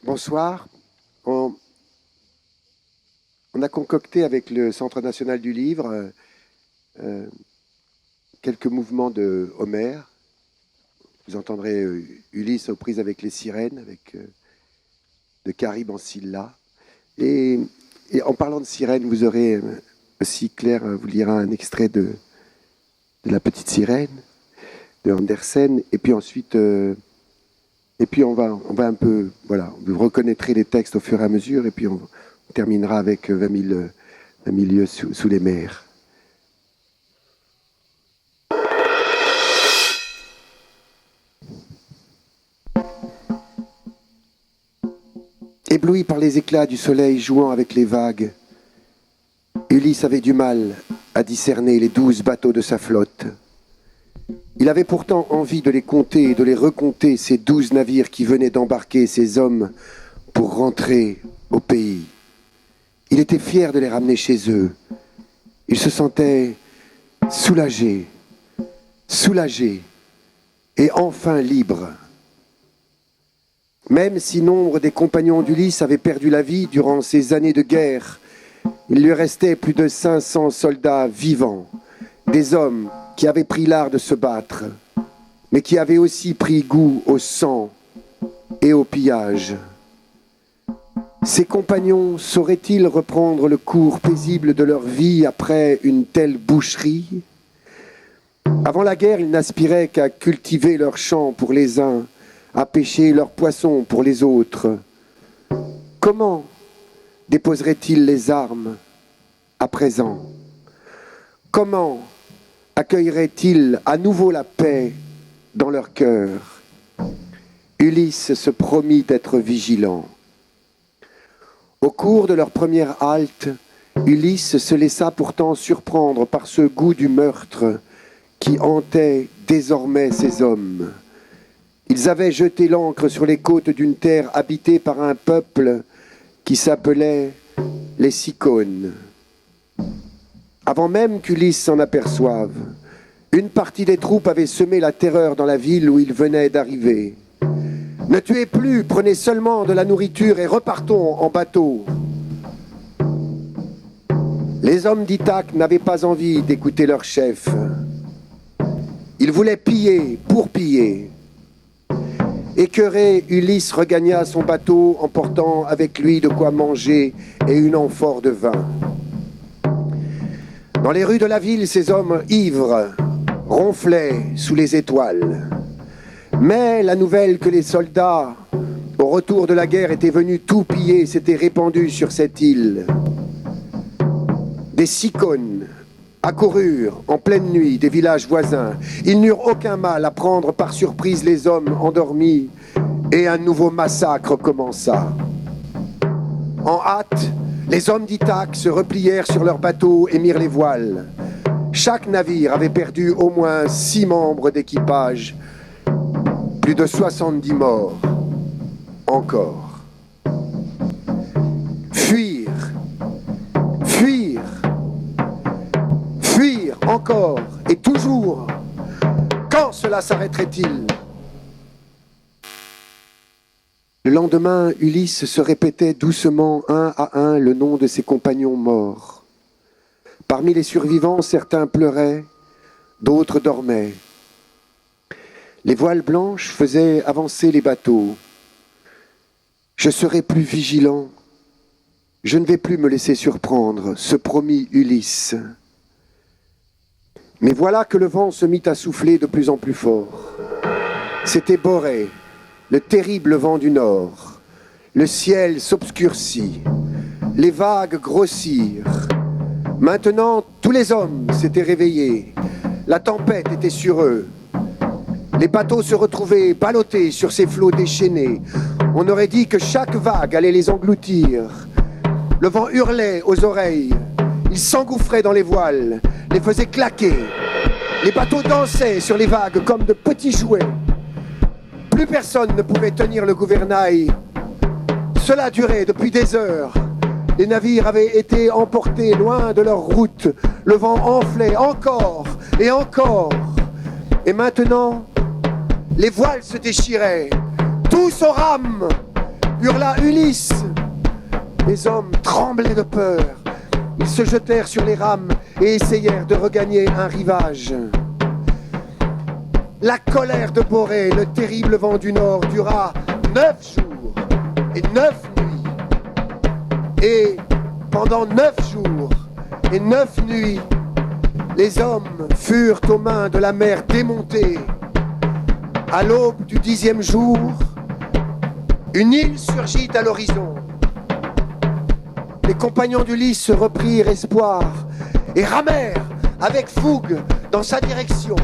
Bonsoir. On, on a concocté avec le Centre national du livre quelques mouvements de Homère. Vous entendrez Ulysse aux prises avec les sirènes, avec de Caribe en Scylla. Et en parlant de sirènes, vous aurez aussi, Claire vous lira un extrait de La Petite Sirène de Andersen. Et puis ensuite... Et puis on va un peu, voilà, vous reconnaîtrez les textes au fur et à mesure, et puis on terminera avec 20 000 lieues sous les mers. Ébloui par les éclats du soleil jouant avec les vagues, Ulysse avait du mal à discerner les 12 bateaux de sa flotte. Il avait pourtant envie de les compter et de les recompter, ces 12 navires qui venaient d'embarquer ces hommes pour rentrer au pays. Il était fier de les ramener chez eux. Il se sentait soulagé et enfin libre. Même si nombre des compagnons d'Ulysse avaient perdu la vie durant ces années de guerre, il lui restait plus de 500 soldats vivants, des hommes qui avaient pris l'art de se battre, mais qui avaient aussi pris goût au sang et au pillage. Ses compagnons sauraient-ils reprendre le cours paisible de leur vie après une telle boucherie ? Avant la guerre, ils n'aspiraient qu'à cultiver leurs champs pour les uns, à pêcher leurs poissons pour les autres. Comment déposeraient-ils les armes à présent ? Comment accueilleraient-ils à nouveau la paix dans leur cœur ? Ulysse se promit d'être vigilant. Au cours de leur première halte, Ulysse se laissa pourtant surprendre par ce goût du meurtre qui hantait désormais ces hommes. Ils avaient jeté l'ancre sur les côtes d'une terre habitée par un peuple qui s'appelait les Cicones. Avant même qu'Ulysse s'en aperçoive, une partie des troupes avait semé la terreur dans la ville où il venait d'arriver. « Ne tuez plus, prenez seulement de la nourriture et repartons en bateau. » Les hommes d'Ithaque n'avaient pas envie d'écouter leur chef. Ils voulaient piller pour piller. Écœuré, Ulysse regagna son bateau en portant avec lui de quoi manger et une amphore de vin. Dans les rues de la ville, ces hommes ivres ronflaient sous les étoiles. Mais la nouvelle que les soldats, au retour de la guerre, étaient venus tout piller s'était répandue sur cette île. Des Cicones accoururent en pleine nuit des villages voisins. Ils n'eurent aucun mal à prendre par surprise les hommes endormis et un nouveau massacre commença. En hâte, les hommes d'Ithaque se replièrent sur leurs bateaux et mirent les voiles. Chaque navire avait perdu au moins 6 membres d'équipage, plus de 70 morts. Encore. Fuir, fuir, fuir encore et toujours. Quand cela s'arrêterait-il ? Le lendemain, Ulysse se répétait doucement un à un le nom de ses compagnons morts. Parmi les survivants, certains pleuraient, d'autres dormaient. Les voiles blanches faisaient avancer les bateaux. Je serai plus vigilant. Je ne vais plus me laisser surprendre, se promit Ulysse. Mais voilà que le vent se mit à souffler de plus en plus fort. C'était Borée, le terrible vent du nord. Le ciel s'obscurcit. Les vagues grossirent. Maintenant, tous les hommes s'étaient réveillés. La tempête était sur eux. Les bateaux se retrouvaient ballottés sur ces flots déchaînés. On aurait dit que chaque vague allait les engloutir. Le vent hurlait aux oreilles. Il s'engouffrait dans les voiles, les faisait claquer. Les bateaux dansaient sur les vagues comme de petits jouets. Plus personne ne pouvait tenir le gouvernail. Cela durait depuis des heures. Les navires avaient été emportés loin de leur route. Le vent enflait encore et encore. Et maintenant, les voiles se déchiraient. Tous aux rames. hurla Ulysse. Les hommes tremblaient de peur. Ils se jetèrent sur les rames et essayèrent de regagner un rivage. La colère de Borée, le terrible vent du nord, dura 9 jours et 9 nuits. Et pendant 9 jours et 9 nuits, les hommes furent aux mains de la mer démontée. À l'aube du 10e jour, une île surgit à l'horizon. Les compagnons d'Ulysse reprirent espoir et ramèrent avec fougue dans sa direction.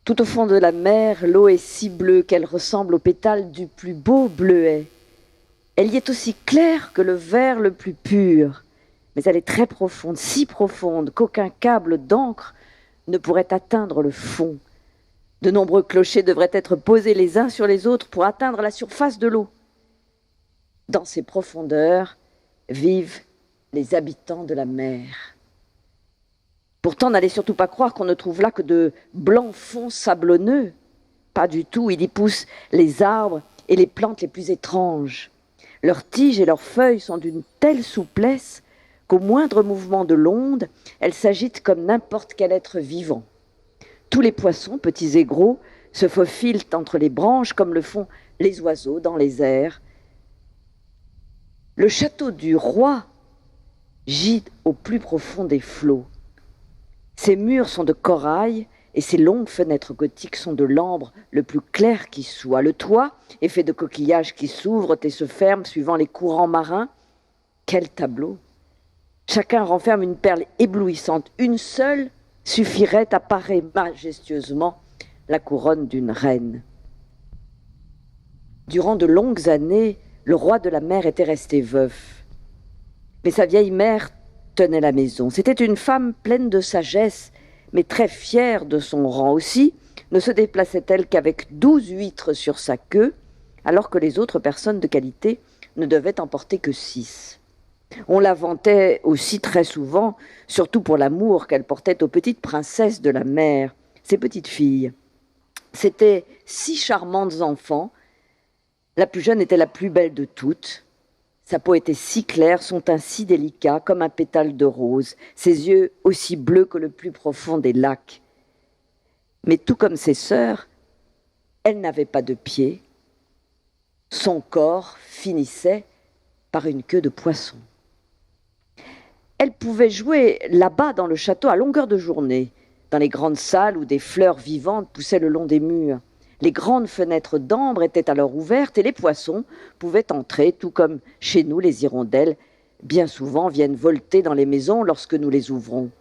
Tout au fond de la mer, l'eau est si bleue qu'elle ressemble aux pétales du plus beau bleuet. Elle y est aussi claire que le verre le plus pur, mais elle est très profonde, si profonde qu'aucun câble d'encre ne pourrait atteindre le fond. De nombreux clochers devraient être posés les uns sur les autres pour atteindre la surface de l'eau. Dans ces profondeurs vivent les habitants de la mer. Pourtant, n'allez surtout pas croire qu'on ne trouve là que de blancs fonds sablonneux. Pas du tout, il y pousse les arbres et les plantes les plus étranges. Leurs tiges et leurs feuilles sont d'une telle souplesse qu'au moindre mouvement de l'onde, elles s'agitent comme n'importe quel être vivant. Tous les poissons, petits et gros, se faufilent entre les branches comme le font les oiseaux dans les airs. Le château du roi gît au plus profond des flots. Ses murs sont de corail et ses longues fenêtres gothiques sont de l'ambre le plus clair qui soit. Le toit est fait de coquillages qui s'ouvrent et se ferment suivant les courants marins. Quel tableau! Chacun renferme une perle éblouissante. Une seule suffirait à parer majestueusement la couronne d'une reine. Durant de longues années, le roi de la mer était resté veuf. Mais sa vieille mère tenait la maison. C'était une femme pleine de sagesse, mais très fière de son rang aussi. Ne se déplaçait-elle qu'avec 12 huîtres sur sa queue, alors que les autres personnes de qualité ne devaient en porter que 6. On la vantait aussi très souvent, surtout pour l'amour qu'elle portait aux petites princesses de la mer, ces petites filles. C'étaient 6 charmantes enfants. La plus jeune était la plus belle de toutes. Sa peau était si claire, son teint si délicat, comme un pétale de rose, ses yeux aussi bleus que le plus profond des lacs. Mais tout comme ses sœurs, elle n'avait pas de pieds. Son corps finissait par une queue de poisson. Elle pouvait jouer là-bas dans le château à longueur de journée, dans les grandes salles où des fleurs vivantes poussaient le long des murs. Les grandes fenêtres d'ambre étaient alors ouvertes et les poissons pouvaient entrer, tout comme chez nous les hirondelles, bien souvent viennent volter dans les maisons lorsque nous les ouvrons.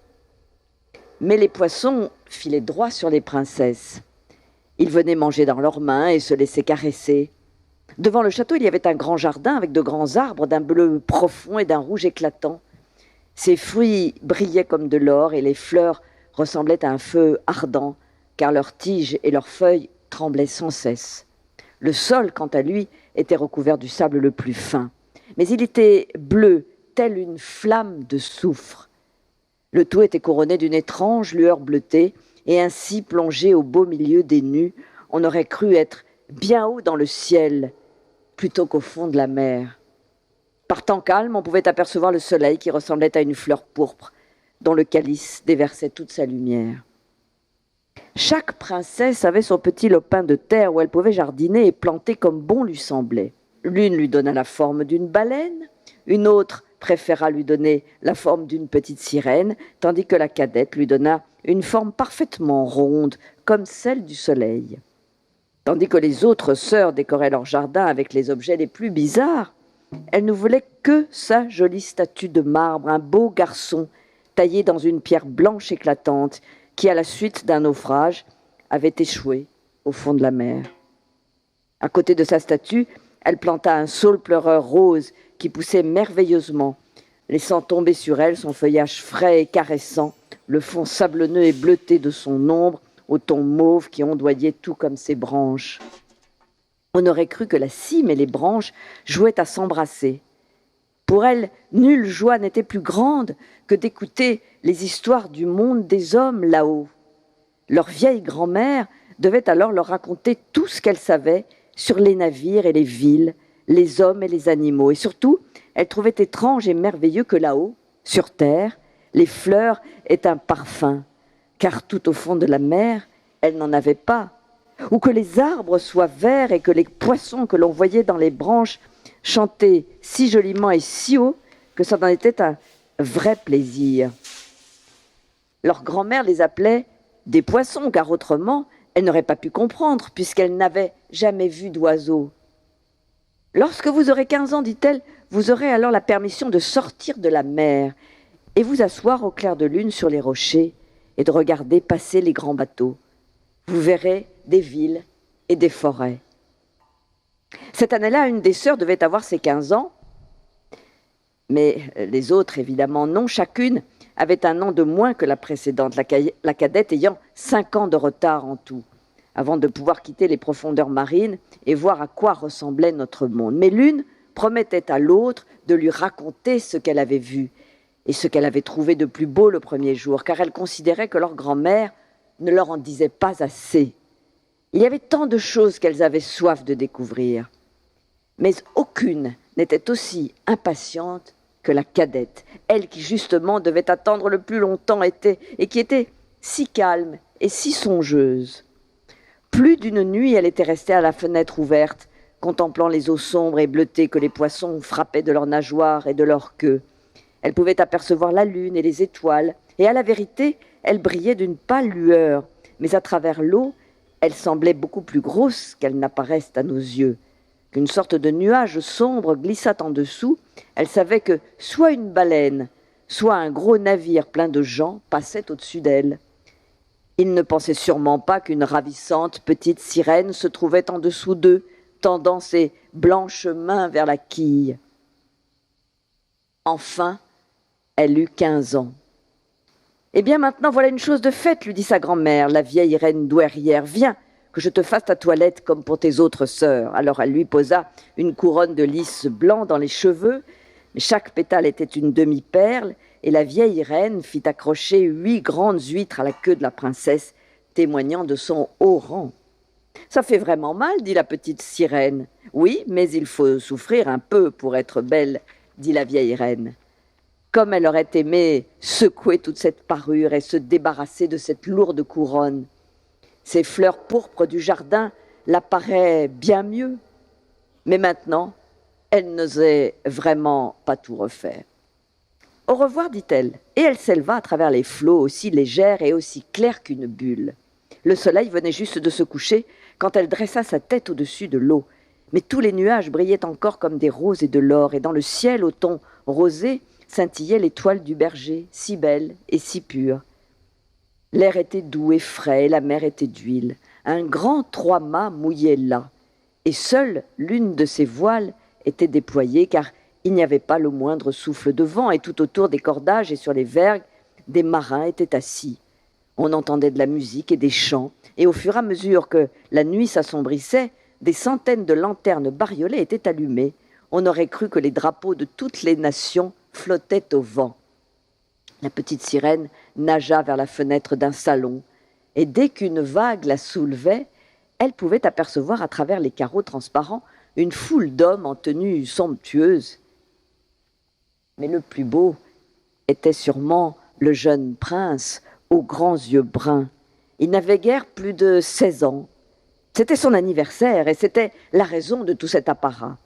Mais les poissons filaient droit sur les princesses. Ils venaient manger dans leurs mains et se laissaient caresser. Devant le château, il y avait un grand jardin avec de grands arbres d'un bleu profond et d'un rouge éclatant. Ses fruits brillaient comme de l'or et les fleurs ressemblaient à un feu ardent, car leurs tiges et leurs feuilles tremblait sans cesse. Le sol, quant à lui, était recouvert du sable le plus fin, mais il était bleu, telle une flamme de soufre. Le tout était couronné d'une étrange lueur bleutée, et ainsi plongé au beau milieu des nues, on aurait cru être bien haut dans le ciel, plutôt qu'au fond de la mer. Par temps calme, on pouvait apercevoir le soleil qui ressemblait à une fleur pourpre, dont le calice déversait toute sa lumière. Chaque princesse avait son petit lopin de terre où elle pouvait jardiner et planter comme bon lui semblait. L'une lui donna la forme d'une baleine, une autre préféra lui donner la forme d'une petite sirène, tandis que la cadette lui donna une forme parfaitement ronde, comme celle du soleil. Tandis que les autres sœurs décoraient leur jardin avec les objets les plus bizarres, elle ne voulait que sa jolie statue de marbre, un beau garçon taillé dans une pierre blanche éclatante, qui, à la suite d'un naufrage, avait échoué au fond de la mer. À côté de sa statue, elle planta un saule pleureur rose qui poussait merveilleusement, laissant tomber sur elle son feuillage frais et caressant, le fond sablonneux et bleuté de son ombre, au ton mauve qui ondoyait tout comme ses branches. On aurait cru que la cime et les branches jouaient à s'embrasser. Pour elle, nulle joie n'était plus grande que d'écouter les histoires du monde des hommes là-haut. Leur vieille grand-mère devait alors leur raconter tout ce qu'elle savait sur les navires et les villes, les hommes et les animaux. Et surtout, elle trouvait étrange et merveilleux que là-haut, sur terre, les fleurs aient un parfum, car tout au fond de la mer, elle n'en avait pas. Ou que les arbres soient verts et que les poissons que l'on voyait dans les branches chantaient si joliment et si haut que ça en était un vrai plaisir. Leur grand-mère les appelait des poissons, car autrement, elle n'aurait pas pu comprendre, puisqu'elle n'avait jamais vu d'oiseaux. Lorsque vous aurez 15 ans, dit-elle, vous aurez alors la permission de sortir de la mer et vous asseoir au clair de lune sur les rochers et de regarder passer les grands bateaux. Vous verrez des villes et des forêts. Cette année-là, une des sœurs devait avoir ses 15 ans, mais les autres, évidemment, non. Chacune avait un an de moins que la précédente, la cadette ayant 5 ans de retard en tout, avant de pouvoir quitter les profondeurs marines et voir à quoi ressemblait notre monde. Mais l'une promettait à l'autre de lui raconter ce qu'elle avait vu et ce qu'elle avait trouvé de plus beau le premier jour, car elle considérait que leur grand-mère ne leur en disait pas assez. Il y avait tant de choses qu'elles avaient soif de découvrir, mais aucune n'était aussi impatiente que la cadette, elle qui justement devait attendre le plus longtemps et qui était si calme et si songeuse. Plus d'une nuit, elle était restée à la fenêtre ouverte, contemplant les eaux sombres et bleutées que les poissons frappaient de leurs nageoires et de leurs queues. Elle pouvait apercevoir la lune et les étoiles, et à la vérité, elle brillait d'une pâle lueur, mais à travers l'eau, elle semblait beaucoup plus grosse qu'elle n'apparaissent à nos yeux. Qu'une sorte de nuage sombre glissât en dessous, elle savait que soit une baleine, soit un gros navire plein de gens passait au-dessus d'elle. Il ne pensait sûrement pas qu'une ravissante petite sirène se trouvait en dessous d'eux, tendant ses blanches mains vers la quille. Enfin, elle eut 15 ans. « Eh bien maintenant, voilà une chose de faite, lui dit sa grand-mère, la vieille reine douairière. Viens, que je te fasse ta toilette comme pour tes autres sœurs. » Alors elle lui posa une couronne de lys blanc dans les cheveux, mais chaque pétale était une demi-perle, et la vieille reine fit accrocher 8 grandes huîtres à la queue de la princesse, témoignant de son haut rang. « Ça fait vraiment mal, dit la petite sirène. »« Oui, mais il faut souffrir un peu pour être belle, dit la vieille reine. » Comme elle aurait aimé secouer toute cette parure et se débarrasser de cette lourde couronne. Ces fleurs pourpres du jardin l'apparaient bien mieux. Mais maintenant, elle n'osait vraiment pas tout refaire. « Au revoir, dit-elle, et elle s'éleva à travers les flots, aussi légère et aussi claire qu'une bulle. Le soleil venait juste de se coucher quand elle dressa sa tête au-dessus de l'eau. Mais tous les nuages brillaient encore comme des roses et de l'or, et dans le ciel au ton rosé scintillait l'étoile du berger, si belle et si pure. L'air était doux et frais, et la mer était d'huile. Un grand 3-mâts mouillait là, et seule l'une de ses voiles était déployée, car il n'y avait pas le moindre souffle de vent, et tout autour des cordages et sur les vergues, des marins étaient assis. On entendait de la musique et des chants, et au fur et à mesure que la nuit s'assombrissait, des centaines de lanternes bariolées étaient allumées. On aurait cru que les drapeaux de toutes les nations flottaient au vent. La petite sirène nagea vers la fenêtre d'un salon, et dès qu'une vague la soulevait, elle pouvait apercevoir à travers les carreaux transparents une foule d'hommes en tenue somptueuse. Mais le plus beau était sûrement le jeune prince aux grands yeux bruns. Il n'avait guère plus de 16 ans. C'était son anniversaire et c'était la raison de tout cet apparat.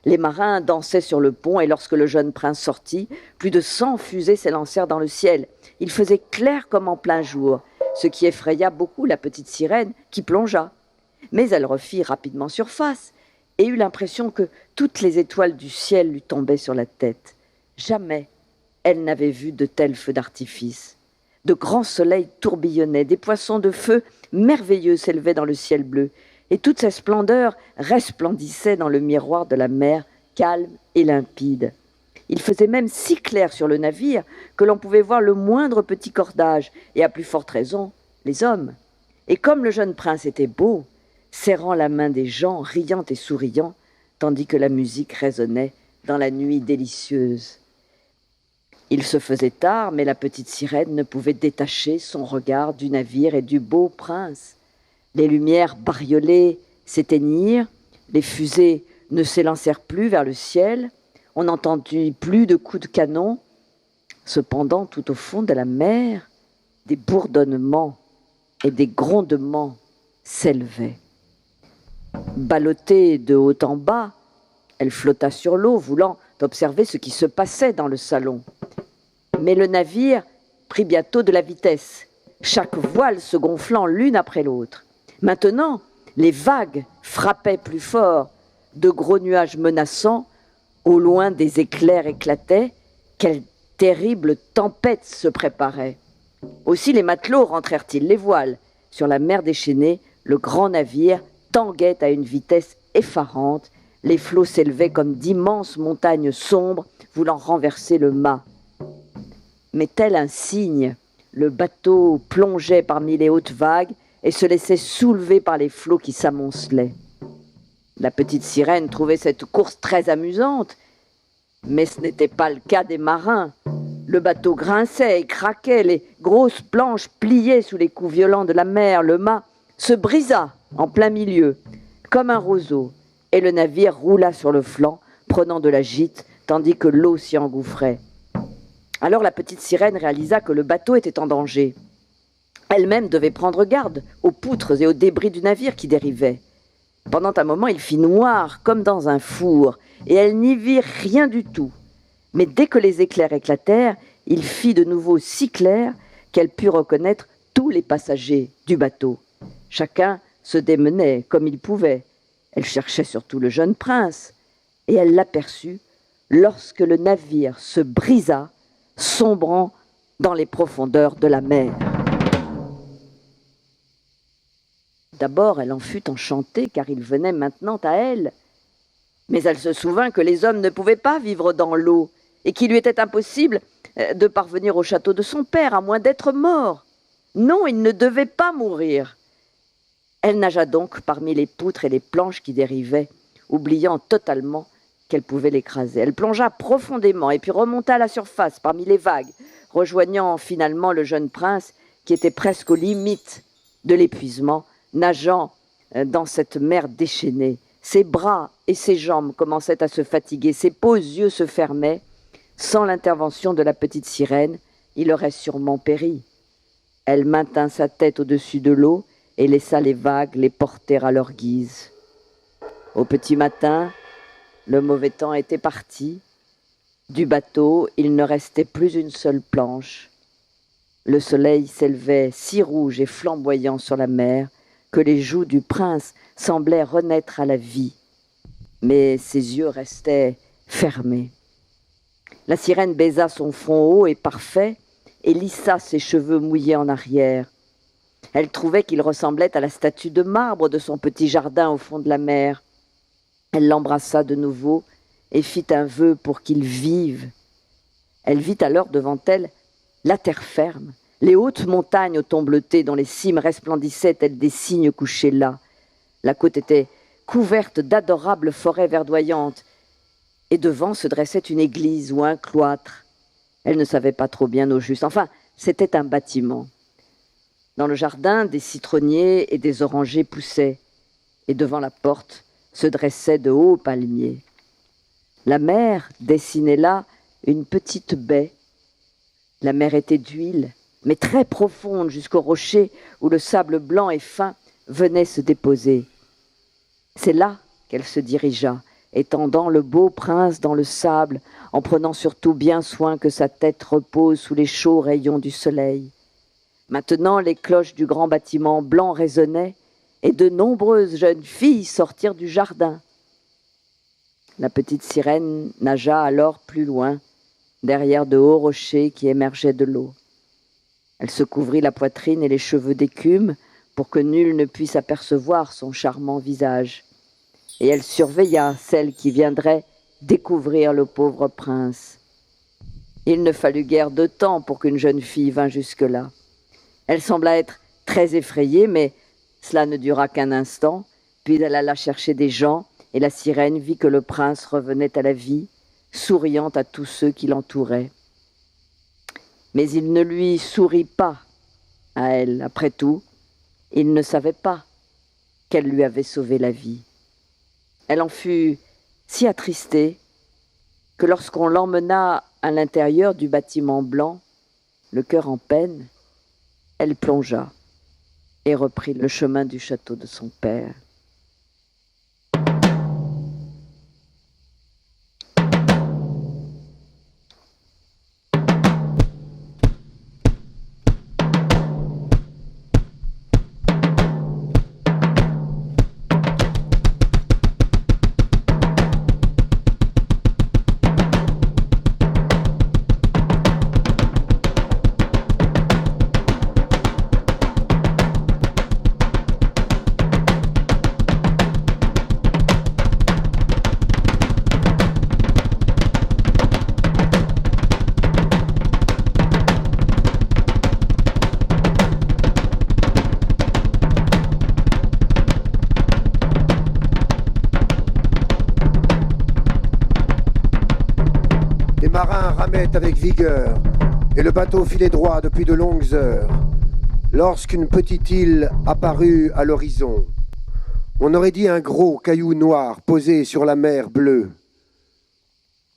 Les marins dansaient sur le pont et lorsque le jeune prince sortit, plus de 100 fusées s'élancèrent dans le ciel. Il faisait clair comme en plein jour, ce qui effraya beaucoup la petite sirène qui plongea. Mais elle refit rapidement surface et eut l'impression que toutes les étoiles du ciel lui tombaient sur la tête. Jamais elle n'avait vu de tels feux d'artifice. De grands soleils tourbillonnaient, des poissons de feu merveilleux s'élevaient dans le ciel bleu, et toute sa splendeur resplendissait dans le miroir de la mer, calme et limpide. Il faisait même si clair sur le navire que l'on pouvait voir le moindre petit cordage, et à plus forte raison, les hommes. Et comme le jeune prince était beau, serrant la main des gens, riant et souriant, tandis que la musique résonnait dans la nuit délicieuse. Il se faisait tard, mais la petite sirène ne pouvait détacher son regard du navire et du beau prince. Les lumières bariolées s'éteignirent, les fusées ne s'élancèrent plus vers le ciel, on n'entendit plus de coups de canon. Cependant, tout au fond de la mer, des bourdonnements et des grondements s'élevaient. Ballottée de haut en bas, elle flotta sur l'eau, voulant observer ce qui se passait dans le salon. Mais le navire prit bientôt de la vitesse, chaque voile se gonflant l'une après l'autre. Maintenant, les vagues frappaient plus fort, de gros nuages menaçants, au loin des éclairs éclataient, quelle terrible tempête se préparait. Aussi les matelots rentrèrent-ils les voiles. Sur la mer déchaînée, le grand navire tanguait à une vitesse effarante, les flots s'élevaient comme d'immenses montagnes sombres voulant renverser le mât. Mais tel un cygne, le bateau plongeait parmi les hautes vagues et se laissait soulever par les flots qui s'amoncelaient. La petite sirène trouvait cette course très amusante, mais ce n'était pas le cas des marins. Le bateau grinçait et craquait, les grosses planches pliaient sous les coups violents de la mer, le mât se brisa en plein milieu, comme un roseau, et le navire roula sur le flanc, prenant de la gîte, tandis que l'eau s'y engouffrait. Alors la petite sirène réalisa que le bateau était en danger. Elle-même devait prendre garde aux poutres et aux débris du navire qui dérivaient. Pendant un moment, il fit noir comme dans un four, et elle n'y vit rien du tout. Mais dès que les éclairs éclatèrent, il fit de nouveau si clair qu'elle put reconnaître tous les passagers du bateau. Chacun se démenait comme il pouvait. Elle cherchait surtout le jeune prince, et elle l'aperçut lorsque le navire se brisa, sombrant dans les profondeurs de la mer. D'abord, elle en fut enchantée, car il venait maintenant à elle. Mais elle se souvint que les hommes ne pouvaient pas vivre dans l'eau, et qu'il lui était impossible de parvenir au château de son père, à moins d'être mort. Non, il ne devait pas mourir. Elle nagea donc parmi les poutres et les planches qui dérivaient, oubliant totalement qu'elle pouvait l'écraser. Elle plongea profondément et puis remonta à la surface parmi les vagues, rejoignant finalement le jeune prince qui était presque aux limites de l'épuisement, nageant dans cette mer déchaînée. Ses bras et ses jambes commençaient à se fatiguer, ses beaux yeux se fermaient. Sans l'intervention de la petite sirène, il aurait sûrement péri. Elle maintint sa tête au-dessus de l'eau et laissa les vagues les porter à leur guise. Au petit matin, le mauvais temps était parti. Du bateau, il ne restait plus une seule planche. Le soleil s'élevait si rouge et flamboyant sur la mer que les joues du prince semblaient renaître à la vie. Mais ses yeux restaient fermés. La sirène baisa son front haut et parfait et lissa ses cheveux mouillés en arrière. Elle trouvait qu'il ressemblait à la statue de marbre de son petit jardin au fond de la mer. Elle l'embrassa de nouveau et fit un vœu pour qu'il vive. Elle vit alors devant elle la terre ferme, les hautes montagnes au ton bleuté dont les cimes resplendissaient telles des cygnes couchés là. La côte était couverte d'adorables forêts verdoyantes et devant se dressait une église ou un cloître. Elle ne savait pas trop bien au juste. Enfin, c'était un bâtiment. Dans le jardin, des citronniers et des orangers poussaient, et devant la porte se dressaient de hauts palmiers. La mer dessinait là une petite baie. La mer était d'huile, mais très profonde jusqu'au rocher où le sable blanc et fin venait se déposer. C'est là qu'elle se dirigea, étendant le beau prince dans le sable, en prenant surtout bien soin que sa tête repose sous les chauds rayons du soleil. Maintenant, les cloches du grand bâtiment blanc résonnaient, et de nombreuses jeunes filles sortirent du jardin. La petite sirène nagea alors plus loin, derrière de hauts rochers qui émergeaient de l'eau. Elle se couvrit la poitrine et les cheveux d'écume pour que nul ne puisse apercevoir son charmant visage. Et elle surveilla celle qui viendrait découvrir le pauvre prince. Il ne fallut guère de temps pour qu'une jeune fille vînt jusque-là. Elle sembla être très effrayée, mais cela ne dura qu'un instant, puis elle alla chercher des gens, et la sirène vit que le prince revenait à la vie, souriant à tous ceux qui l'entouraient. Mais il ne lui sourit pas à elle. Après tout, il ne savait pas qu'elle lui avait sauvé la vie. Elle en fut si attristée que lorsqu'on l'emmena à l'intérieur du bâtiment blanc, le cœur en peine, elle plongea et reprit le chemin du château de son père. Les marins ramaient avec vigueur, et le bateau filait droit depuis de longues heures, lorsqu'une petite île apparut à l'horizon. On aurait dit un gros caillou noir posé sur la mer bleue.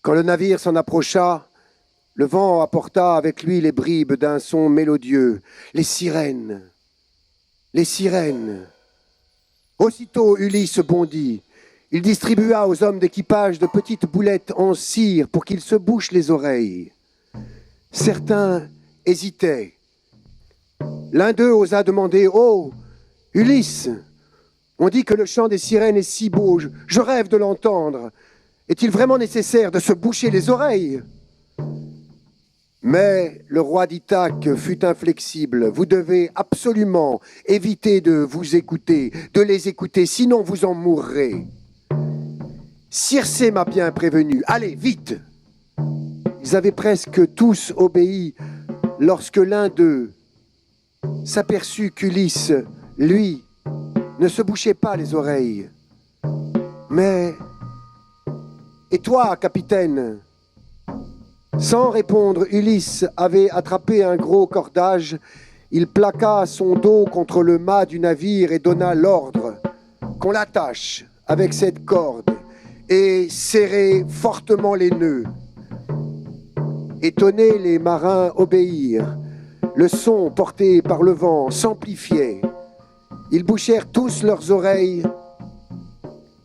Quand le navire s'en approcha, le vent apporta avec lui les bribes d'un son mélodieux. Les sirènes, les sirènes. Aussitôt Ulysse bondit. Il distribua aux hommes d'équipage de petites boulettes en cire pour qu'ils se bouchent les oreilles. Certains hésitaient. L'un d'eux osa demander « Oh, Ulysse, on dit que le chant des sirènes est si beau, je rêve de l'entendre. Est-il vraiment nécessaire de se boucher les oreilles ?» Mais le roi d'Ithaque fut inflexible. Vous devez absolument éviter de vous écouter, de les écouter, sinon vous en mourrez. Circé m'a bien prévenu. Allez, vite ! Ils avaient presque tous obéi lorsque l'un d'eux s'aperçut qu'Ulysse, lui, ne se bouchait pas les oreilles. Mais, et toi, capitaine ? Sans répondre, Ulysse avait attrapé un gros cordage. Il plaqua son dos contre le mât du navire et donna l'ordre qu'on l'attache avec cette corde et serrer fortement les nœuds. Étonnés, les marins obéirent. Le son porté par le vent s'amplifiait. Ils bouchèrent tous leurs oreilles,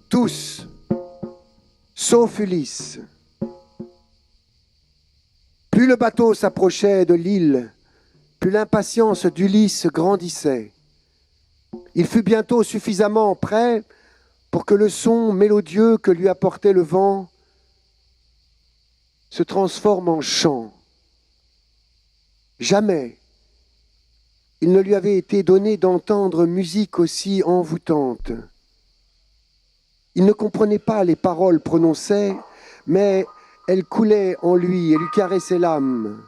tous, sauf Ulysse. Plus le bateau s'approchait de l'île, plus l'impatience d'Ulysse grandissait. Il fut bientôt suffisamment près pour que le son mélodieux que lui apportait le vent se transforme en chant. Jamais il ne lui avait été donné d'entendre musique aussi envoûtante. Il ne comprenait pas les paroles prononcées, mais elles coulaient en lui et lui caressaient l'âme.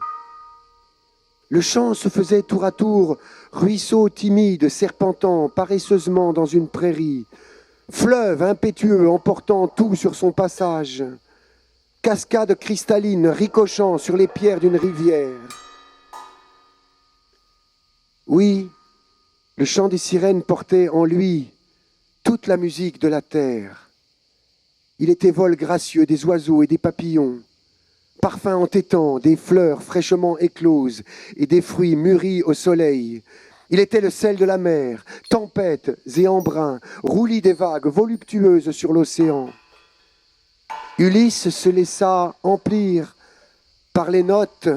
Le chant se faisait tour à tour ruisseau timide serpentant paresseusement dans une prairie, fleuve impétueux emportant tout sur son passage, cascade cristalline ricochant sur les pierres d'une rivière. Oui, le chant des sirènes portait en lui toute la musique de la terre. Il était vol gracieux des oiseaux et des papillons, parfum entêtant des fleurs fraîchement écloses et des fruits mûris au soleil. Il était le sel de la mer, tempêtes et embruns, roulis des vagues voluptueuses sur l'océan. Ulysse se laissa emplir par les notes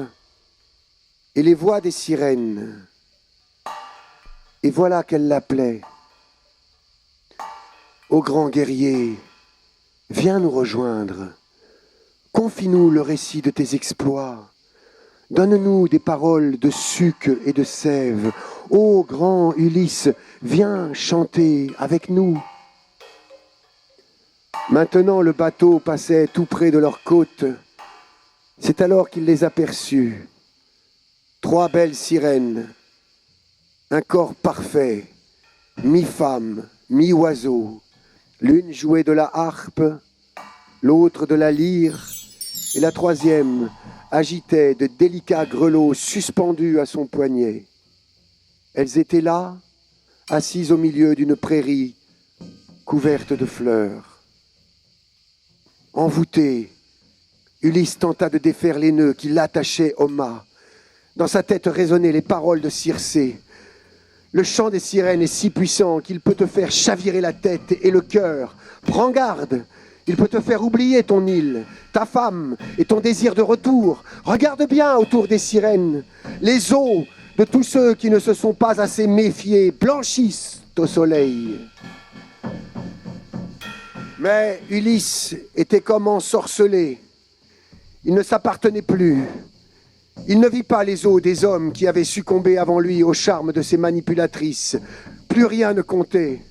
et les voix des sirènes. Et voilà qu'elle l'appelait. Ô grand guerrier, viens nous rejoindre. Confie-nous le récit de tes exploits. Donne-nous des paroles de suc et de sève. Ô grand Ulysse, viens chanter avec nous. Maintenant le bateau passait tout près de leur côte. C'est alors qu'il les aperçut. 3 belles sirènes, un corps parfait, mi-femme, mi-oiseau. L'une jouait de la harpe, l'autre de la lyre, et la troisième agitait de délicats grelots suspendus à son poignet. Elles étaient là, assises au milieu d'une prairie couverte de fleurs. Envoûté, Ulysse tenta de défaire les nœuds qui l'attachaient au mât. Dans sa tête résonnaient les paroles de Circé. Le chant des sirènes est si puissant qu'il peut te faire chavirer la tête et le cœur. Prends garde, il peut te faire oublier ton île, ta femme et ton désir de retour. Regarde bien autour des sirènes. Les os de tous ceux qui ne se sont pas assez méfiés blanchissent au soleil. Mais Ulysse était comme ensorcelé. Il ne s'appartenait plus. Il ne vit pas les os des hommes qui avaient succombé avant lui au charme de ses manipulatrices. Plus rien ne comptait,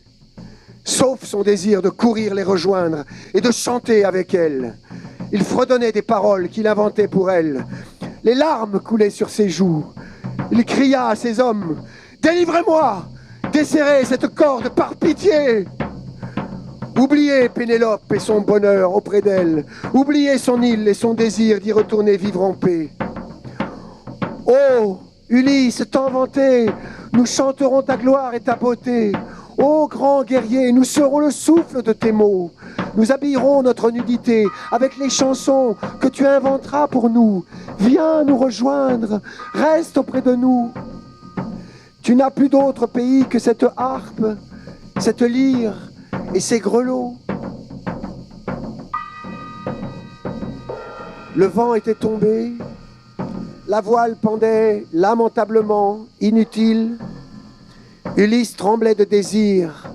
sauf son désir de courir les rejoindre et de chanter avec elles. Il fredonnait des paroles qu'il inventait pour elles. Les larmes coulaient sur ses joues. Il cria à ses hommes « Délivrez-moi! Desserrez cette corde par pitié !» Oubliez Pénélope et son bonheur auprès d'elle. Oubliez son île et son désir d'y retourner vivre en paix. Oh, Ulysse, tant vanté, nous chanterons ta gloire et ta beauté. Ô grand guerrier, nous serons le souffle de tes mots. Nous habillerons notre nudité avec les chansons que tu inventeras pour nous. Viens nous rejoindre, reste auprès de nous. Tu n'as plus d'autre pays que cette harpe, cette lyre et ces grelots. Le vent était tombé. La voile pendait lamentablement, inutile. Ulysse tremblait de désir,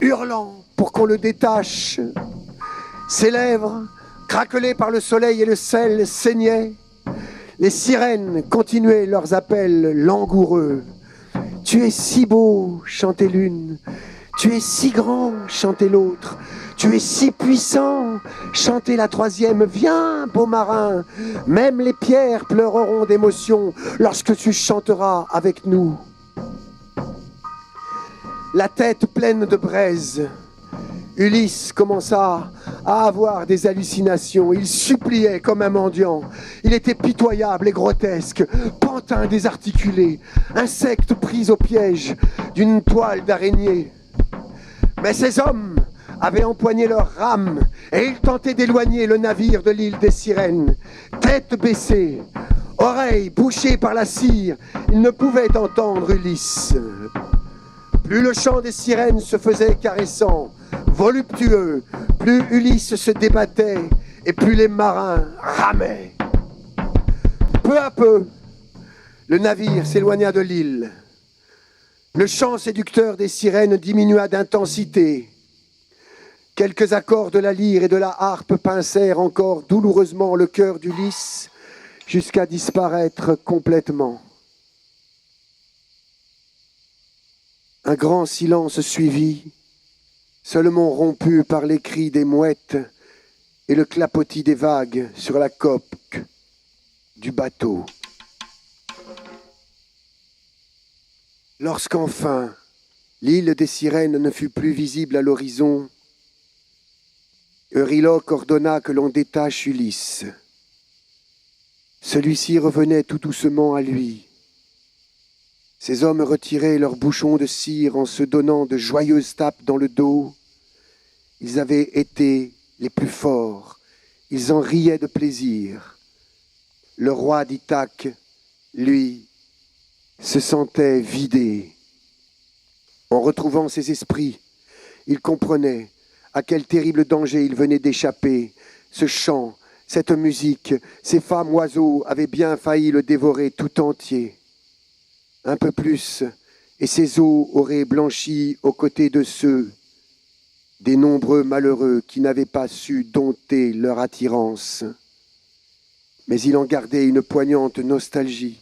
hurlant pour qu'on le détache. Ses lèvres, craquelées par le soleil et le sel, saignaient. Les sirènes continuaient leurs appels langoureux. « Tu es si beau », chantait l'une. « Tu es si grand », chantait l'autre. « Tu es si puissant », chantait la troisième. « Viens, beau marin, même les pierres pleureront d'émotion lorsque tu chanteras avec nous. » La tête pleine de braise, Ulysse commença à avoir des hallucinations. Il suppliait comme un mendiant. Il était pitoyable et grotesque, pantin désarticulé, insecte pris au piège d'une toile d'araignée. Mais ces hommes avaient empoigné leurs rames et ils tentaient d'éloigner le navire de l'île des sirènes. Tête baissée, oreilles bouchées par la cire, ils ne pouvaient entendre Ulysse. Plus le chant des sirènes se faisait caressant, voluptueux, plus Ulysse se débattait et plus les marins ramaient. Peu à peu, le navire s'éloigna de l'île. Le chant séducteur des sirènes diminua d'intensité. Quelques accords de la lyre et de la harpe pincèrent encore douloureusement le cœur d'Ulysse jusqu'à disparaître complètement. Un grand silence suivit, seulement rompu par les cris des mouettes et le clapotis des vagues sur la coque du bateau. Lorsqu'enfin l'île des sirènes ne fut plus visible à l'horizon, Euryloque ordonna que l'on détache Ulysse. Celui-ci revenait tout doucement à lui. Ces hommes retiraient leurs bouchons de cire en se donnant de joyeuses tapes dans le dos. Ils avaient été les plus forts. Ils en riaient de plaisir. Le roi d'Ithaque, lui, se sentait vidé. En retrouvant ses esprits, il comprenait à quel terrible danger il venait d'échapper. Ce chant, cette musique, ces femmes oiseaux avaient bien failli le dévorer tout entier. Un peu plus, et ses os auraient blanchi aux côtés de ceux, des nombreux malheureux qui n'avaient pas su dompter leur attirance. mais il en gardait une poignante nostalgie,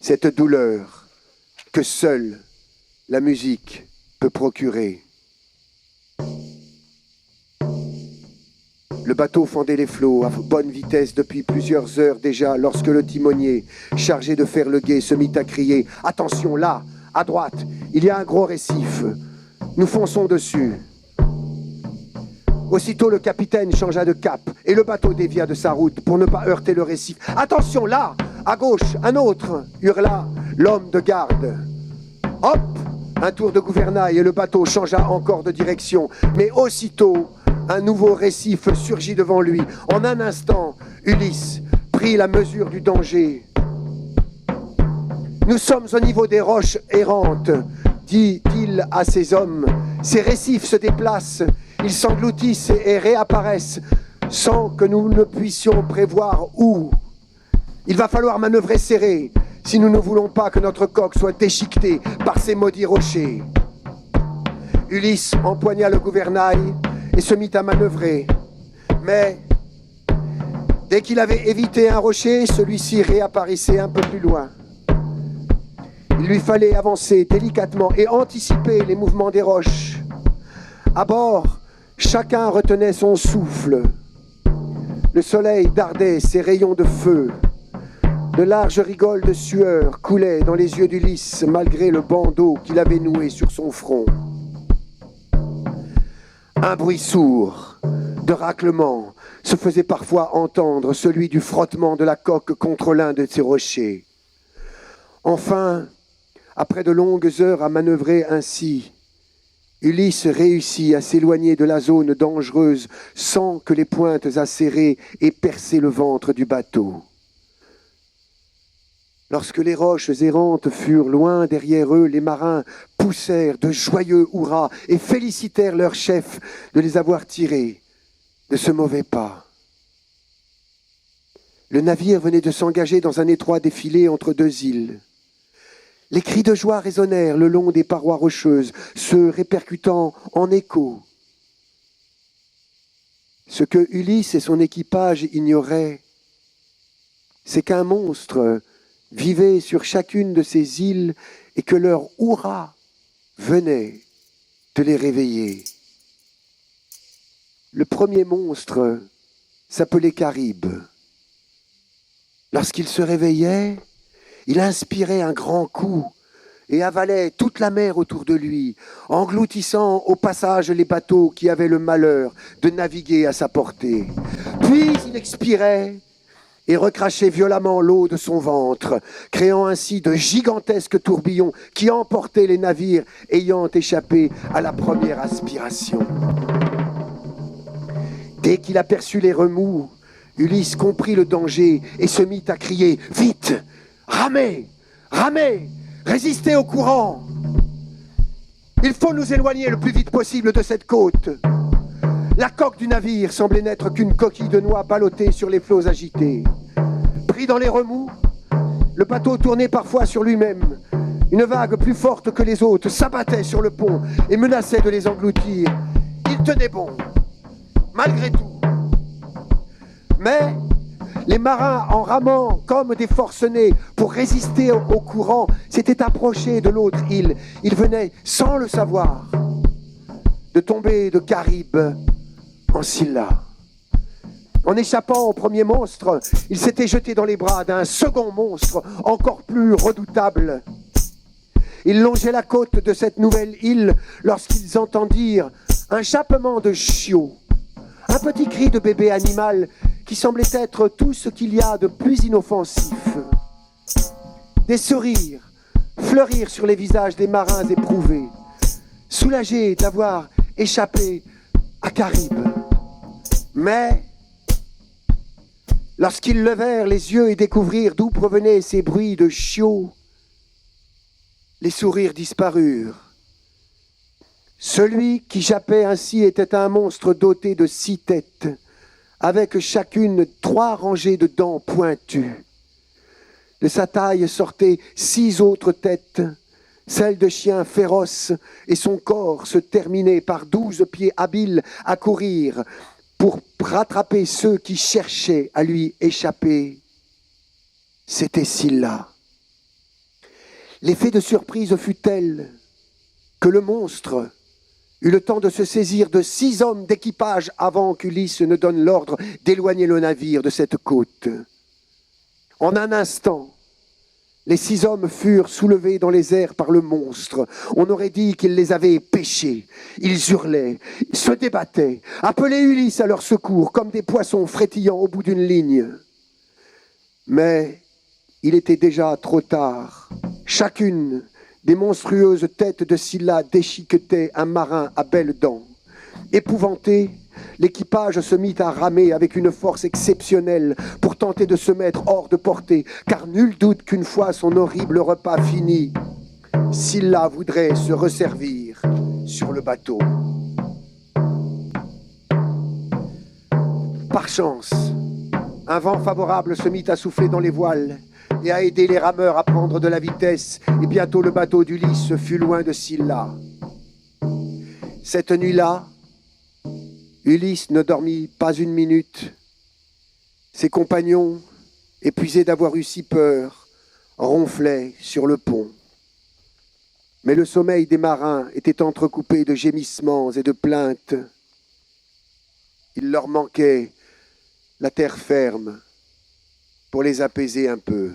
cette douleur que seule la musique peut procurer. Le bateau fendait les flots à bonne vitesse depuis plusieurs heures déjà lorsque le timonier, chargé de faire le guet, se mit à crier « Attention, là, à droite, il y a un gros récif. Nous fonçons dessus. » Aussitôt, le capitaine changea de cap et le bateau dévia de sa route pour ne pas heurter le récif. « Attention, là, à gauche, un autre !» hurla l'homme de garde. Hop! Un tour de gouvernail et le bateau changea encore de direction. Mais aussitôt, un nouveau récif surgit devant lui. En un instant, Ulysse prit la mesure du danger. « Nous sommes au niveau des roches errantes, dit-il à ses hommes. Ces récifs se déplacent, ils s'engloutissent et réapparaissent sans que nous ne puissions prévoir où. Il va falloir manœuvrer serré si nous ne voulons pas que notre coque soit déchiquetée par ces maudits rochers. » Ulysse empoigna le gouvernail et se mit à manœuvrer. Mais dès qu'il avait évité un rocher, celui-ci réapparaissait un peu plus loin. Il lui fallait avancer délicatement et anticiper les mouvements des roches. À bord, chacun retenait son souffle. Le soleil dardait ses rayons de feu. De larges rigoles de sueur coulaient dans les yeux d'Ulysse malgré le bandeau qu'il avait noué sur son front. Un bruit sourd de raclement se faisait parfois entendre, celui du frottement de la coque contre l'un de ces rochers. Enfin, après de longues heures à manœuvrer ainsi, Ulysse réussit à s'éloigner de la zone dangereuse sans que les pointes acérées aient percé le ventre du bateau. Lorsque les roches errantes furent loin derrière eux, les marins poussèrent de joyeux hurrahs et félicitèrent leur chef de les avoir tirés de ce mauvais pas. Le navire venait de s'engager dans un étroit défilé entre deux îles. Les cris de joie résonnèrent le long des parois rocheuses, se répercutant en écho. Ce que Ulysse et son équipage ignoraient, c'est qu'un monstre vivait sur chacune de ces îles et que leur hurrah venait de les réveiller. Le premier monstre s'appelait Caribe. Lorsqu'il se réveillait, il inspirait un grand coup et avalait toute la mer autour de lui, engloutissant au passage les bateaux qui avaient le malheur de naviguer à sa portée. Puis il expirait et recrachait violemment l'eau de son ventre, créant ainsi de gigantesques tourbillons qui emportaient les navires ayant échappé à la première aspiration. Dès qu'il aperçut les remous, Ulysse comprit le danger et se mit à crier « Vite! Ramez! Ramez! Résistez au courant! Il faut nous éloigner le plus vite possible de cette côte !» La coque du navire semblait n'être qu'une coquille de noix ballottée sur les flots agités. Pris dans les remous, le bateau tournait parfois sur lui-même. Une vague plus forte que les autres s'abattait sur le pont et menaçait de les engloutir. Il tenait bon, malgré tout. Mais les marins, en ramant comme des forcenés pour résister au courant, s'étaient approchés de l'autre île. Ils venaient, sans le savoir, de tomber de Caribe en Scylla. En échappant au premier monstre, ils s'étaient jetés dans les bras d'un second monstre encore plus redoutable. Ils longeaient la côte de cette nouvelle île lorsqu'ils entendirent un jappement de chiots, un petit cri de bébé animal qui semblait être tout ce qu'il y a de plus inoffensif. Des sourires fleurirent sur les visages des marins éprouvés, soulagés d'avoir échappé à Caribe. Mais lorsqu'ils levèrent les yeux et découvrirent d'où provenaient ces bruits de chiots, les sourires disparurent. Celui qui jappait ainsi était un monstre doté de 6 têtes, avec chacune 3 rangées de dents pointues. De sa taille sortaient 6 autres têtes, celles de chiens féroces, et son corps se terminait par 12 pieds habiles à courir, pour rattraper ceux qui cherchaient à lui échapper. C'était Scylla. L'effet de surprise fut tel que le monstre eut le temps de se saisir de 6 hommes d'équipage avant qu'Ulysse ne donne l'ordre d'éloigner le navire de cette côte. En un instant, les 6 hommes furent soulevés dans les airs par le monstre. On aurait dit qu'il les avait pêchés. Ils hurlaient, se débattaient, appelaient Ulysse à leur secours comme des poissons frétillant au bout d'une ligne. Mais il était déjà trop tard. Chacune des monstrueuses têtes de Scylla déchiquetait un marin à belles dents. Épouvanté, l'équipage se mit à ramer avec une force exceptionnelle pour tenter de se mettre hors de portée, car nul doute qu'une fois son horrible repas fini, Scylla voudrait se resservir sur le bateau. Par chance, un vent favorable se mit à souffler dans les voiles et à aider les rameurs à prendre de la vitesse, et bientôt le bateau d'Ulysse fut loin de Scylla. Cette nuit-là, Ulysse ne dormit pas une minute. Ses compagnons, épuisés d'avoir eu si peur, ronflaient sur le pont. Mais le sommeil des marins était entrecoupé de gémissements et de plaintes. Il leur manquait la terre ferme pour les apaiser un peu.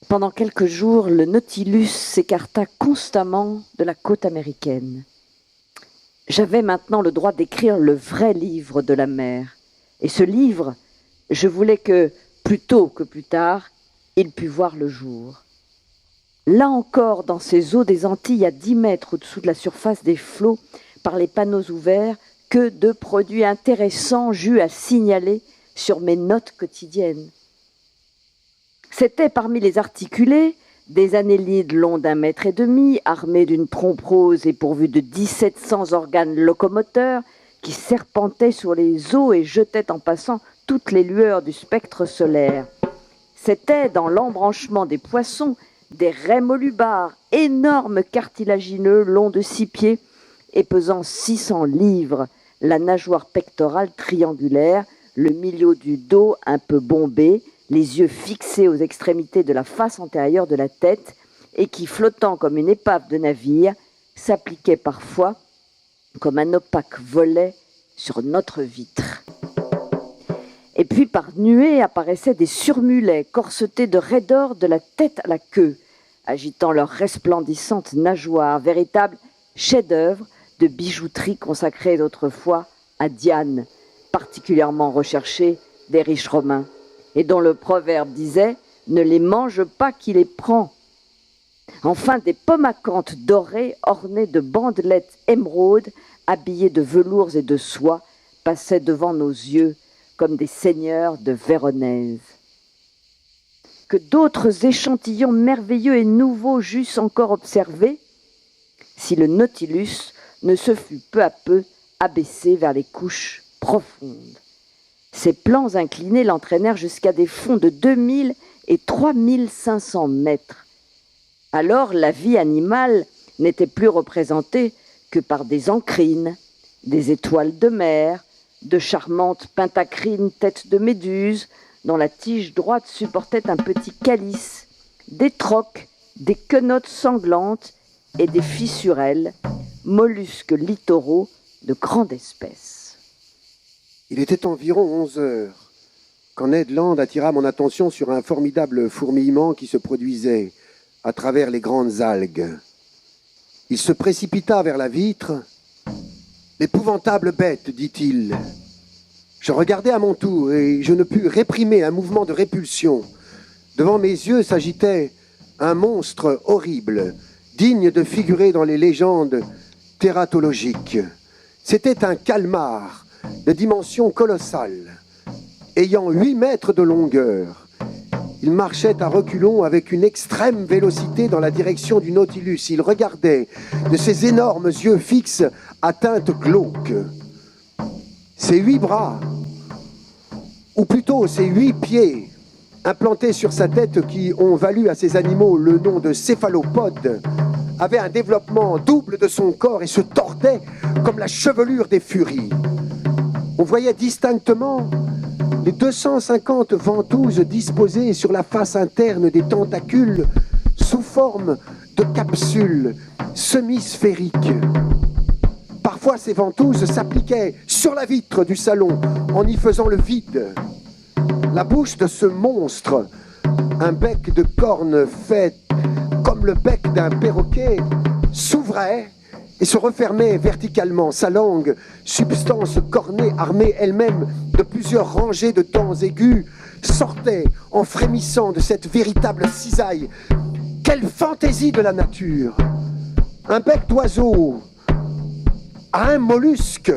Pendant quelques jours, le Nautilus s'écarta constamment de la côte américaine. J'avais maintenant le droit d'écrire le vrai livre de la mer. Et ce livre, je voulais que, plus tôt que plus tard, il pût voir le jour. Là encore, dans ces eaux des Antilles, à 10 mètres au-dessous de la surface des flots, par les panneaux ouverts, que de produits intéressants j'eus à signaler sur mes notes quotidiennes. C'étaient parmi les articulés des annélides longs d'1,5 mètre, armés d'une trompe rose et pourvus de 1700 organes locomoteurs qui serpentaient sur les eaux et jetaient en passant toutes les lueurs du spectre solaire. C'étaient dans l'embranchement des poissons des raies molubars, énormes cartilagineux longs de 6 pieds et pesant 600 livres, la nageoire pectorale triangulaire, le milieu du dos un peu bombé, les yeux fixés aux extrémités de la face antérieure de la tête et qui, flottant comme une épave de navire, s'appliquait parfois comme un opaque volet sur notre vitre. Et puis par nuées apparaissaient des surmulets corsetés de raies d'or de la tête à la queue, agitant leurs resplendissantes nageoires, véritables chefs-d'œuvre de bijouterie consacrés autrefois à Diane, particulièrement recherchée des riches romains, et dont le proverbe disait « Ne les mange pas qui les prend ». Enfin, des pommes-à-cantes dorées ornées de bandelettes émeraudes, habillées de velours et de soie, passaient devant nos yeux comme des seigneurs de Véronèse. Que d'autres échantillons merveilleux et nouveaux j'eusse encore observés, si le Nautilus ne se fût peu à peu abaissé vers les couches profondes. Ces plans inclinés l'entraînèrent jusqu'à des fonds de 2000 et 3500 mètres. Alors la vie animale n'était plus représentée que par des encrines, des étoiles de mer, de charmantes pentacrines têtes de méduse, dont la tige droite supportait un petit calice, des troques, des quenottes sanglantes et des fissurelles, mollusques littoraux de grande espèce. Il était environ 11 heures quand Ned Land attira mon attention sur un formidable fourmillement qui se produisait à travers les grandes algues. Il se précipita vers la vitre. « L'épouvantable bête, dit-il. » Je regardai à mon tour et je ne pus réprimer un mouvement de répulsion. Devant mes yeux s'agitait un monstre horrible, digne de figurer dans les légendes tératologiques. C'était un calmar de dimension colossale, ayant 8 mètres de longueur. Il marchait à reculons avec une extrême vélocité dans la direction du Nautilus. Il regardait de ses énormes yeux fixes à teinte glauque. Ses 8 bras, ou plutôt ses 8 pieds, implantés sur sa tête qui ont valu à ces animaux le nom de céphalopodes, avaient un développement double de son corps et se tordaient comme la chevelure des furies. On voyait distinctement les 250 ventouses disposées sur la face interne des tentacules sous forme de capsules semi-sphériques. Parfois, ces ventouses s'appliquaient sur la vitre du salon en y faisant le vide. La bouche de ce monstre, un bec de cornes fait comme le bec d'un perroquet, s'ouvrait et se refermait verticalement. Sa langue, substance cornée armée elle-même de plusieurs rangées de dents aiguës, sortait en frémissant de cette véritable cisaille. Quelle fantaisie de la nature! Un bec d'oiseau à un mollusque.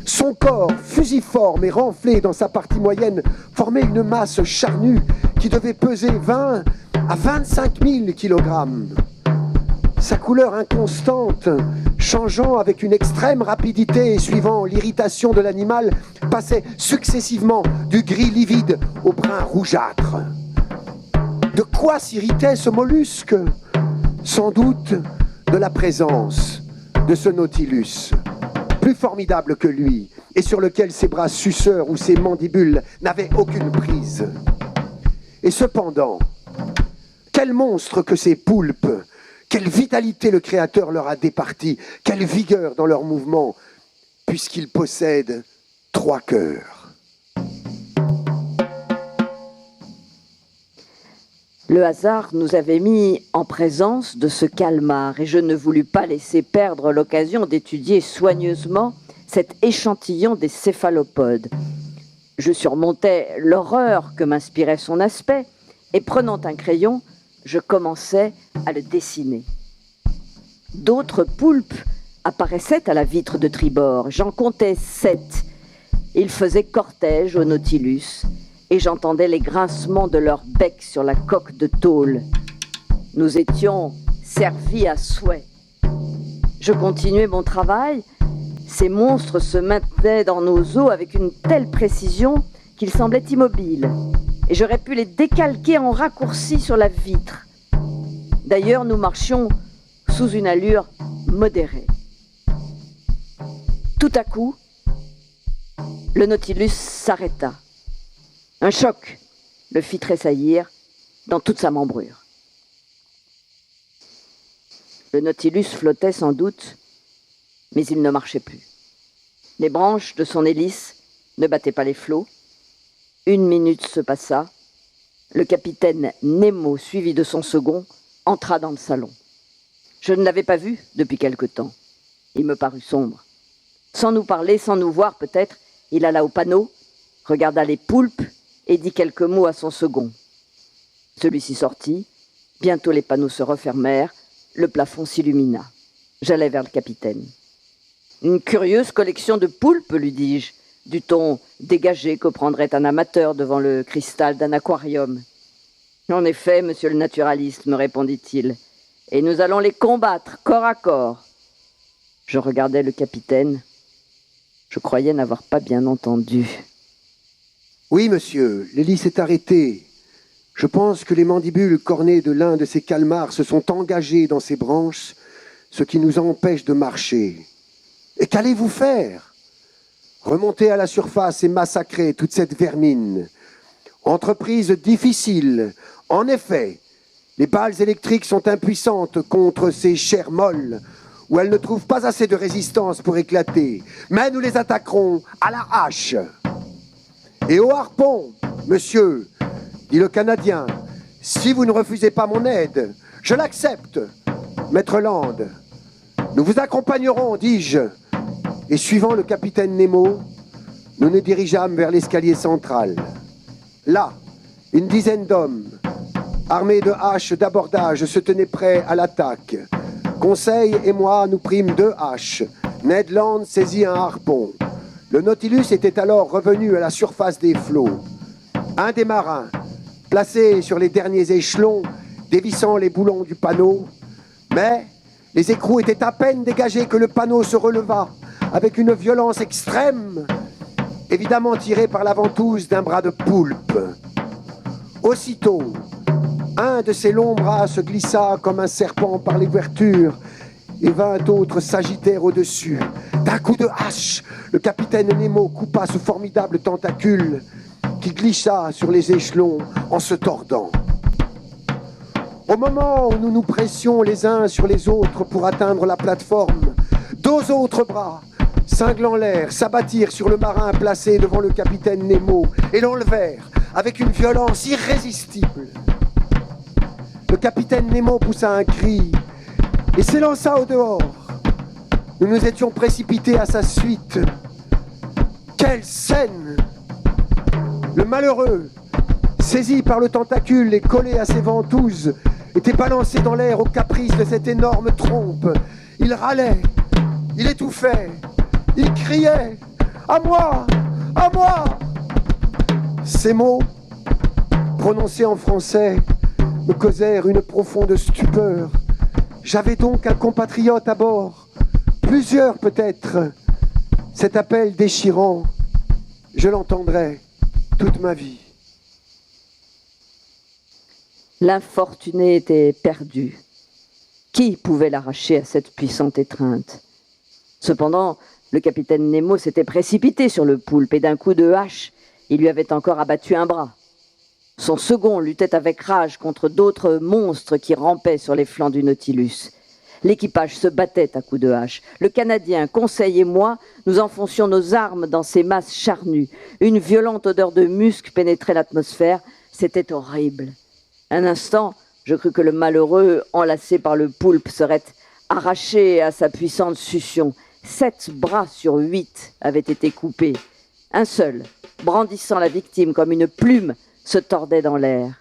Son corps, fusiforme et renflé dans sa partie moyenne, formait une masse charnue qui devait peser 20 à 25 000 kilogrammes. Sa couleur inconstante, changeant avec une extrême rapidité et suivant l'irritation de l'animal, passait successivement du gris livide au brun rougeâtre. De quoi s'irritait ce mollusque? Sans doute de la présence de ce Nautilus, plus formidable que lui, et sur lequel ses bras suceurs ou ses mandibules n'avaient aucune prise. Et cependant, quel monstre que ces poulpes! Quelle vitalité le Créateur leur a départie, quelle vigueur dans leurs mouvements, puisqu'ils possèdent 3 cœurs. Le hasard nous avait mis en présence de ce calmar et je ne voulus pas laisser perdre l'occasion d'étudier soigneusement cet échantillon des céphalopodes. Je surmontais l'horreur que m'inspirait son aspect et prenant un crayon, je commençais à le dessiner. D'autres poulpes apparaissaient à la vitre de tribord. J'en comptais 7. Ils faisaient cortège au Nautilus et j'entendais les grincements de leur bec sur la coque de tôle. Nous étions servis à souhait. Je continuais mon travail. Ces monstres se maintenaient dans nos eaux avec une telle précision qu'ils semblaient immobiles. Et j'aurais pu les décalquer en raccourci sur la vitre. D'ailleurs, nous marchions sous une allure modérée. Tout à coup, le Nautilus s'arrêta. Un choc le fit tressaillir dans toute sa membrure. Le Nautilus flottait sans doute, mais il ne marchait plus. Les branches de son hélice ne battaient pas les flots. 1 minute se passa. Le capitaine Nemo, suivi de son second, entra dans le salon. Je ne l'avais pas vu depuis quelque temps. Il me parut sombre. Sans nous parler, sans nous voir peut-être, il alla au panneau, regarda les poulpes et dit quelques mots à son second. Celui-ci sortit. Bientôt les panneaux se refermèrent. Le plafond s'illumina. J'allai vers le capitaine. « Une curieuse collection de poulpes, lui dis-je, du ton dégagé que prendrait un amateur devant le cristal d'un aquarium. »« En effet, monsieur le naturaliste, me répondit-il, et nous allons les combattre corps à corps. » Je regardais le capitaine. Je croyais n'avoir pas bien entendu. « Oui, monsieur, l'hélice est arrêtée. Je pense que les mandibules cornées de l'un de ces calmars se sont engagées dans ces branches, ce qui nous empêche de marcher. Et qu'allez-vous faire? Remonter à la surface et massacrer toute cette vermine. Entreprise difficile. En effet, les balles électriques sont impuissantes contre ces chairs molles, où elles ne trouvent pas assez de résistance pour éclater. Mais nous les attaquerons à la hache. Et au harpon, monsieur, dit le Canadien, si vous ne refusez pas mon aide, je l'accepte, maître Land. Nous vous accompagnerons, dis-je. Et suivant le capitaine Nemo, nous nous dirigeâmes vers l'escalier central. Là, une dizaine d'hommes, armés de haches d'abordage, se tenaient prêts à l'attaque. Conseil et moi, nous prîmes 2 haches. Ned Land saisit un harpon. Le Nautilus était alors revenu à la surface des flots. Un des marins, placé sur les derniers échelons, dévissant les boulons du panneau, mais les écrous étaient à peine dégagés que le panneau se releva avec une violence extrême, évidemment tiré par la ventouse d'un bras de poulpe. Aussitôt, un de ses longs bras se glissa comme un serpent par l'ouverture et 20 autres s'agitèrent au-dessus. D'un coup de hache, le capitaine Nemo coupa ce formidable tentacule qui glissa sur les échelons en se tordant. Au moment où nous nous pressions les uns sur les autres pour atteindre la plateforme, 2 autres bras, cinglant l'air, s'abattirent sur le marin placé devant le capitaine Nemo et l'enlevèrent avec une violence irrésistible. Le capitaine Nemo poussa un cri et s'élança au dehors. Nous nous étions précipités à sa suite. Quelle scène! Le malheureux, saisi par le tentacule et collé à ses ventouses, était balancé dans l'air au caprice de cette énorme trompe. Il râlait, il étouffait, il criait « À moi! À moi !» Ces mots, prononcés en français, me causèrent une profonde stupeur. J'avais donc un compatriote à bord, plusieurs peut-être. Cet appel déchirant, je l'entendrai toute ma vie. L'infortuné était perdu. Qui pouvait l'arracher à cette puissante étreinte? Cependant, le capitaine Nemo s'était précipité sur le poulpe et d'un coup de hache, il lui avait encore abattu un bras. Son second luttait avec rage contre d'autres monstres qui rampaient sur les flancs du Nautilus. L'équipage se battait à coups de hache. Le Canadien, Conseil et moi, nous enfoncions nos armes dans ces masses charnues. Une violente odeur de musc pénétrait l'atmosphère. C'était horrible. Un instant, je crus que le malheureux, enlacé par le poulpe, serait arraché à sa puissante succion. 7 bras sur 8 avaient été coupés. Un seul, brandissant la victime comme une plume, se tordait dans l'air.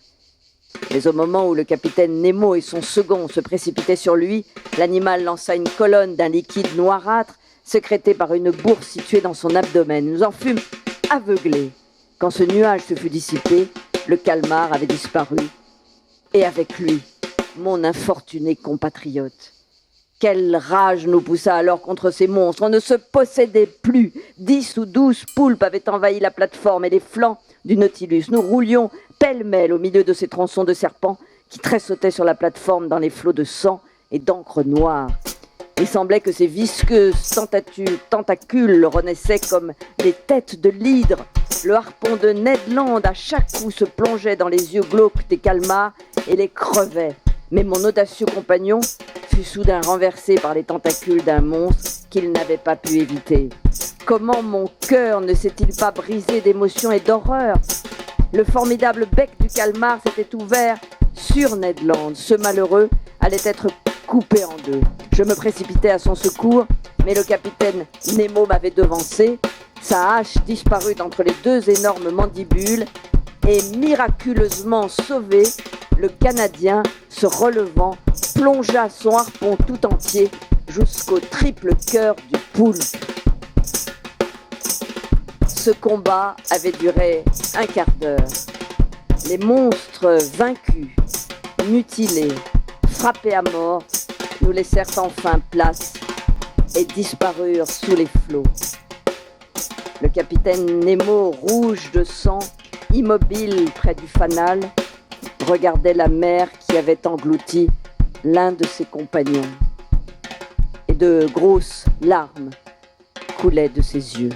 Mais au moment où le capitaine Nemo et son second se précipitaient sur lui, l'animal lança une colonne d'un liquide noirâtre sécrété par une bourse située dans son abdomen. Nous en fûmes aveuglés. Quand ce nuage se fut dissipé, le calmar avait disparu. Et avec lui, mon infortuné compatriote. Quelle rage nous poussa alors contre ces monstres. On ne se possédait plus. 10 ou 12 poulpes avaient envahi la plateforme et les flancs du Nautilus. Nous roulions pêle-mêle au milieu de ces tronçons de serpents qui tressautaient sur la plateforme dans les flots de sang et d'encre noire. Il semblait que ces visqueuses tentacules renaissaient comme des têtes de l'hydre. Le harpon de Ned Land à chaque coup se plongeait dans les yeux glauques des calmars et les crevait. Mais mon audacieux compagnon fut soudain renversé par les tentacules d'un monstre qu'il n'avait pas pu éviter. Comment mon cœur ne s'est-il pas brisé d'émotion et d'horreur? Le formidable bec du calmar s'était ouvert sur Ned Land. Ce malheureux allait être coupé en 2. Je me précipitai à son secours, mais le capitaine Nemo m'avait devancé. Sa hache disparut entre les 2 énormes mandibules et, miraculeusement sauvé, le Canadien, se relevant, plongea son harpon tout entier jusqu'au triple cœur du poulpe. Ce combat avait duré un quart d'heure. Les monstres vaincus, mutilés, frappés à mort, nous laissèrent enfin place et disparurent sous les flots. Le capitaine Nemo, rouge de sang, immobile près du fanal, regardait la mer qui avait englouti l'un de ses compagnons. Et de grosses larmes coulaient de ses yeux.